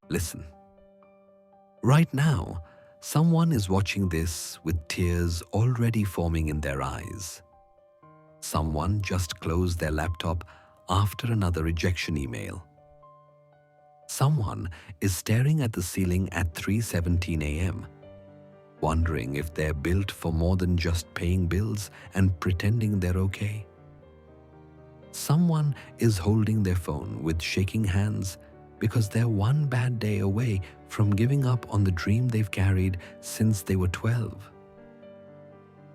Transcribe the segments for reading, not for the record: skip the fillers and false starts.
Listen. Right now, someone is watching this with tears already forming in their eyes. Someone just closed their laptop after another rejection email. Someone is staring at the ceiling at 3:17 a.m., wondering if they're built for more than just paying bills and pretending they're okay. Someone is holding their phone with shaking hands because they're one bad day away from giving up on the dream they've carried since they were 12.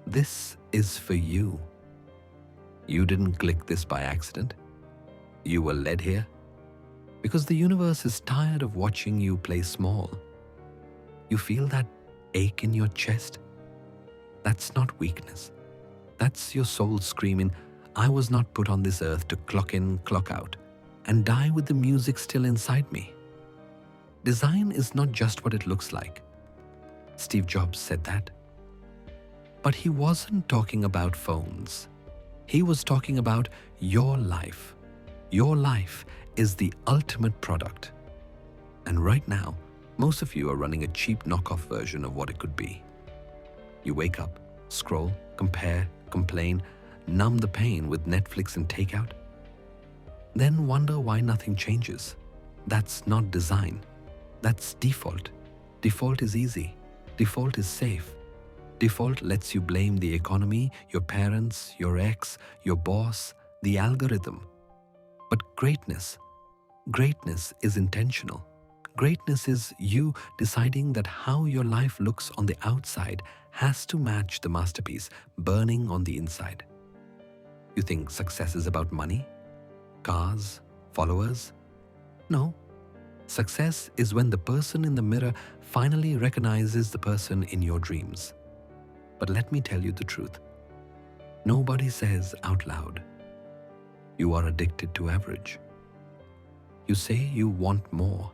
This is for you. You didn't click this by accident. You were led here because the universe is tired of watching you play small. You feel that ache in your chest? That's not weakness. That's your soul screaming, I was not put on this earth to clock in, clock out, and die with the music still inside me. Design is not just what it looks like. Steve Jobs said that. But he wasn't talking about phones. He was talking about your life. Your life is the ultimate product. And right now, most of you are running a cheap knockoff version of what it could be. You wake up, scroll, compare, complain, numb the pain with Netflix and takeout. Then wonder why nothing changes. That's not design. That's default. Default is easy. Default is safe. Default lets you blame the economy, your parents, your ex, your boss, the algorithm. But greatness is intentional. Greatness is you deciding that how your life looks on the outside has to match the masterpiece burning on the inside. You think success is about money, cars, followers? No. Success is when the person in the mirror finally recognizes the person in your dreams. But let me tell you the truth. Nobody says out loud, you are addicted to average. You say you want more,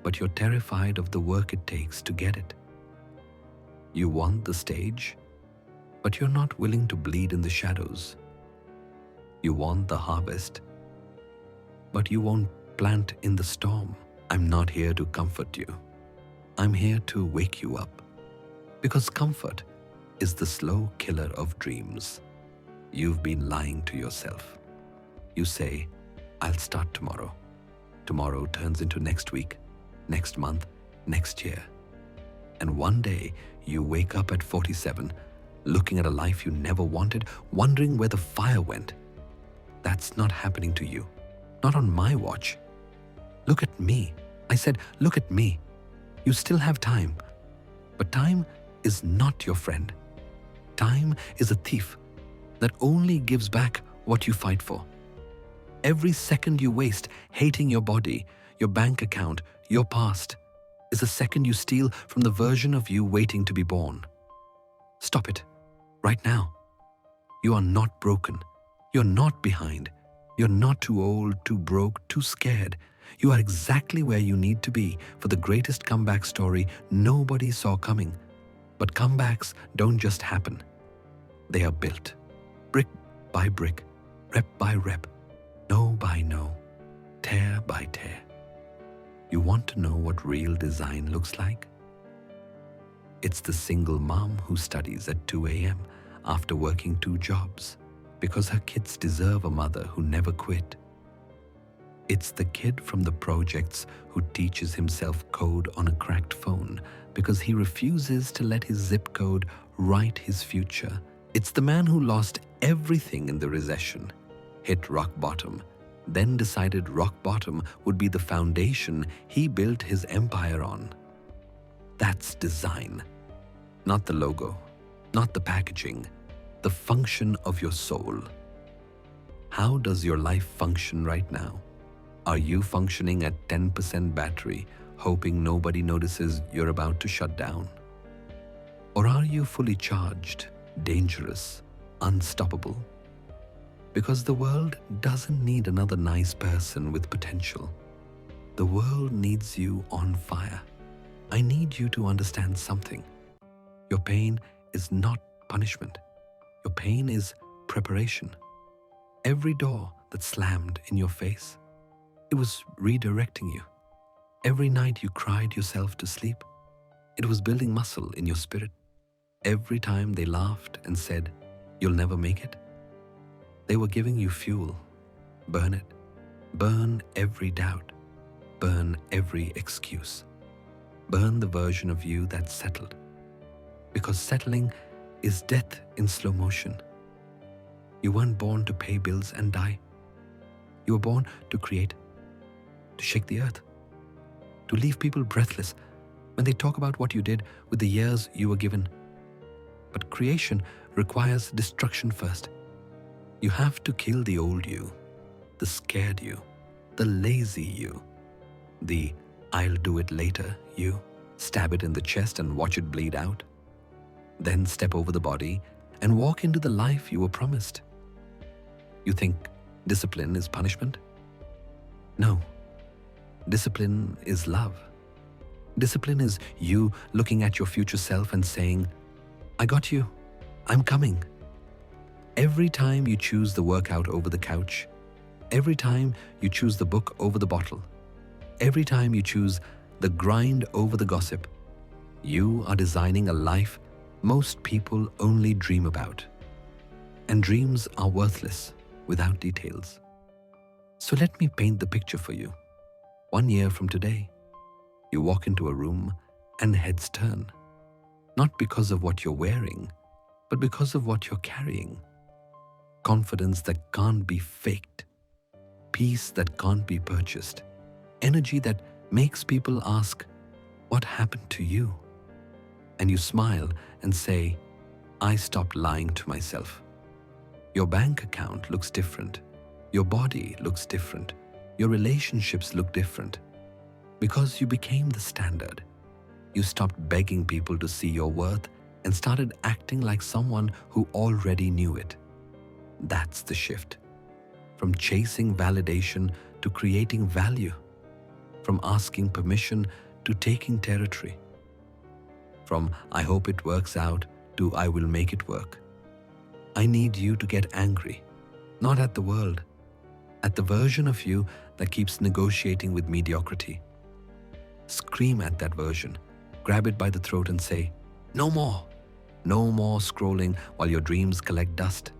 but you're terrified of the work it takes to get it. You want the stage, but you're not willing to bleed in the shadows. You want the harvest, but you won't plant in the storm. I'm not here to comfort you. I'm here to wake you up. Because comfort is the slow killer of dreams. You've been lying to yourself. You say, I'll start tomorrow. Tomorrow turns into next week, next month, next year. And one day you wake up at 47, looking at a life you never wanted, wondering where the fire went. That's not happening to you. Not on my watch. Look at me. I said, look at me. You still have time. But time is not your friend. Time is a thief that only gives back what you fight for. Every second you waste hating your body, your bank account, your past, is a second you steal from the version of you waiting to be born. Stop it. Right now. You are not broken. You're not behind. You're not too old, too broke, too scared. You are exactly where you need to be for the greatest comeback story nobody saw coming. But comebacks don't just happen. They are built, brick by brick, rep by rep, no by no, tear by tear. You want to know what real design looks like? It's the single mom who studies at 2 a.m. after working 2 jobs because her kids deserve a mother who never quit. It's the kid from the projects who teaches himself code on a cracked phone because he refuses to let his zip code write his future. It's the man who lost everything in the recession, hit rock bottom, then decided rock bottom would be the foundation he built his empire on. That's design. Not the logo, not the packaging, the function of your soul. How does your life function right now? Are you functioning at 10% battery, hoping nobody notices you're about to shut down? Or are you fully charged, dangerous, unstoppable? Because the world doesn't need another nice person with potential. The world needs you on fire. I need you to understand something. Your pain is not punishment. Your pain is preparation. Every door that slammed in your face, it was redirecting you. Every night you cried yourself to sleep, it was building muscle in your spirit. Every time they laughed and said, "You'll never make it," they were giving you fuel. Burn it. Burn every doubt. Burn every excuse. Burn the version of you that's settled. Because settling is death in slow motion. You weren't born to pay bills and die. You were born to create, to shake the earth, to leave people breathless when they talk about what you did with the years you were given. But creation requires destruction first. You have to kill the old you, the scared you, the lazy you, the "I'll do it later" you. Stab it in the chest and watch it bleed out. Then step over the body and walk into the life you were promised. You think discipline is punishment? No. Discipline is love. Discipline is you looking at your future self and saying, "I got you. I'm coming." Every time you choose the workout over the couch, every time you choose the book over the bottle, every time you choose the grind over the gossip, you are designing a life most people only dream about. And dreams are worthless without details. So let me paint the picture for you. 1 year from today, you walk into a room and heads turn. Not because of what you're wearing, but because of what you're carrying. Confidence that can't be faked. Peace that can't be purchased. Energy that makes people ask, "What happened to you?" And you smile and say, "I stopped lying to myself." Your bank account looks different. Your body looks different. Your relationships look different. Because you became the standard. You stopped begging people to see your worth and started acting like someone who already knew it. That's the shift. From chasing validation to creating value. From asking permission to taking territory. From "I hope it works out" to "I will make it work." I need you to get angry, not at the world, at the version of you that keeps negotiating with mediocrity. Scream at that version, grab it by the throat and say, "No more." No more scrolling while your dreams collect dust.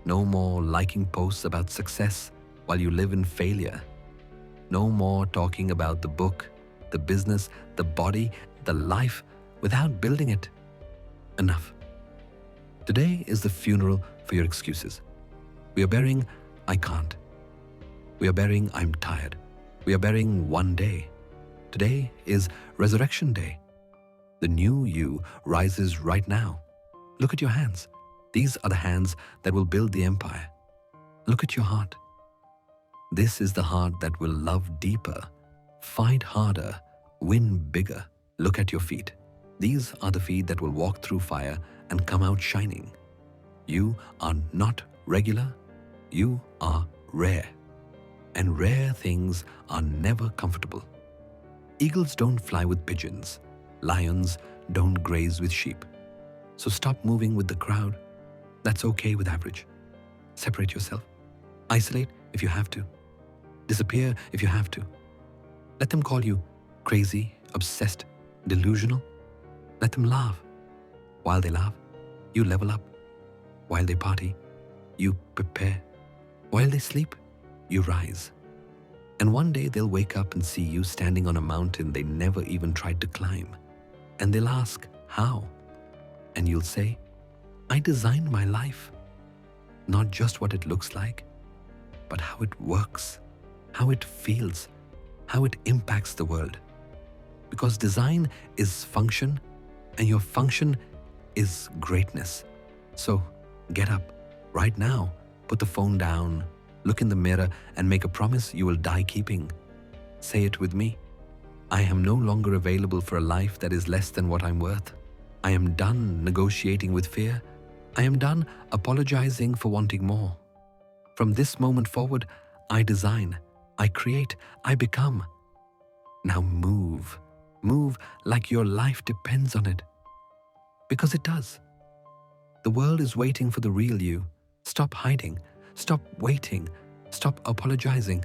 No more liking posts about success while you live in failure. No more talking about the book, the business, the body, the life without building it. Enough. Today is the funeral for your excuses. We are burying "I can't." We are burying "I'm tired." We are burying one day. Today is Resurrection Day. The new you rises right now. Look at your hands. These are the hands that will build the empire. Look at your heart. This is the heart that will love deeper, fight harder, win bigger. Look at your feet. These are the feet that will walk through fire and come out shining. You are not regular. You are rare. And rare things are never comfortable. Eagles don't fly with pigeons. Lions don't graze with sheep. So stop moving with the crowd. That's okay with average. Separate yourself. Isolate if you have to. Disappear if you have to. Let them call you crazy, obsessed, delusional. Let them laugh. While they laugh, you level up. While they party, you prepare. While they sleep, you rise. And one day they'll wake up and see you standing on a mountain they never even tried to climb. And they'll ask, "How?" And you'll say, "I designed my life." Not just what it looks like, but how it works, how it feels, how it impacts the world. Because design is function, and your function is greatness. So get up right now, put the phone down, look in the mirror and make a promise you will die keeping. Say it with me. I am no longer available for a life that is less than what I'm worth. I am done negotiating with fear. I am done apologizing for wanting more. From this moment forward, I design, I create, I become. Now move. Move like your life depends on it. Because it does. The world is waiting for the real you. Stop hiding. Stop waiting. Stop apologizing.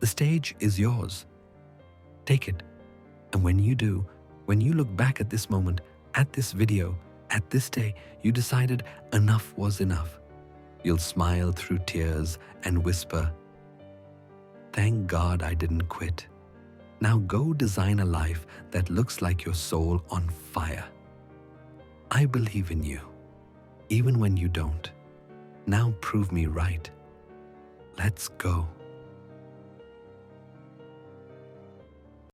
The stage is yours. Take it. And when you do, when you look back at this moment, at this video, at this day, you decided enough was enough. You'll smile through tears and whisper, "Thank God I didn't quit. Now go design a life that looks like your soul on fire. I believe in you, even when you don't. Now prove me right. Let's go."